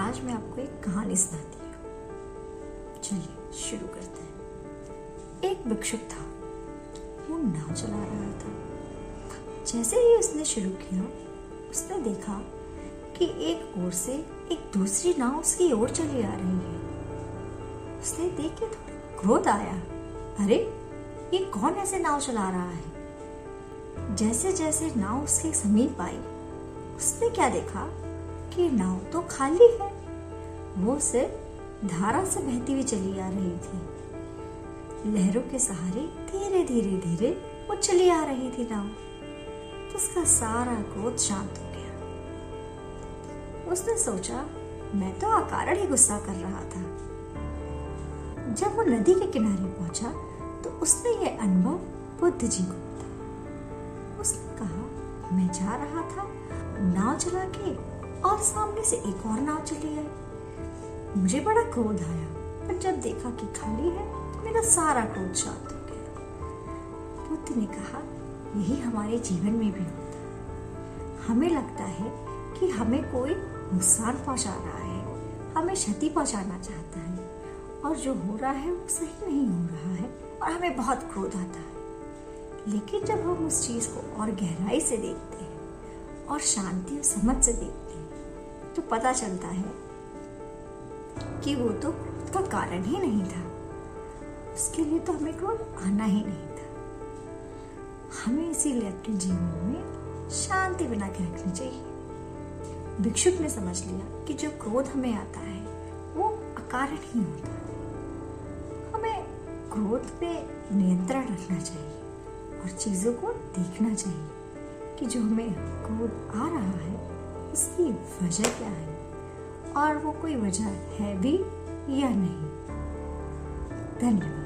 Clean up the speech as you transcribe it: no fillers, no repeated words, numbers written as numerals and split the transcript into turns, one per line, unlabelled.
आज मैं आपको एक कहानी सुनाती हूँ। चलिए शुरू करते हैं। एक भिक्षुक था, वो नाव चला रहा था। जैसे ही उसने शुरू किया, उसने देखा कि एक ओर से एक दूसरी नाव उसकी ओर चली आ रही है। उसने देख के थोड़ा क्रोध आया, अरे ये कौन ऐसे नाव चला रहा है। जैसे जैसे नाव उसके समीप आई, उसने क्या देखा कि नाव तो खाली है। वो सिर्फ धारा से बहती हुई चली आ रही थी। लहरों के सहारे धीरे धीरे धीरे वो चली आ रही थी नाव। तो उसका सारा क्रोध शांत हो गया। उसने सोचा, मैं तो अकारण ही गुस्सा कर रहा था। जब वो नदी के किनारे पहुंचा तो उसने ये अनुभव बुद्ध जी को बताया। उसने कहा, मैं जा रहा था नाव चला के और सामने से एक और नाव चली आई। मुझे बड़ा क्रोध आया, पर जब देखा कि खाली है तो मेरा सारा क्रोध शांत हो गया। बुद्ध ने कहा, यही हमारे जीवन में भी होता है। हमें लगता है कि हमें कोई नुकसान पहुंचा रहा है, हमें क्षति पहुंचाना चाहता है, और जो हो रहा है वो सही नहीं हो रहा है और हमें बहुत क्रोध आता है। लेकिन जब हम उस चीज को और गहराई से देखते हैं और शांति और समझ से देखते हैं तो पता चलता है कि वो तो क्रोध का कारण ही नहीं था। उसके लिए तो हमें क्रोध आना ही नहीं था। हमें इसीलिए अपने जीवन में शांति बना के रखनी चाहिए। भिक्षुक ने समझ लिया कि जो क्रोध हमें आता है वो अकारण ही होता है। हमें क्रोध पे नियंत्रण रखना चाहिए और चीजों को देखना चाहिए कि जो हमें क्रोध आ रहा है उसकी वजह क्या है और वो कोई वजह है भी या नहीं। धन्यवाद।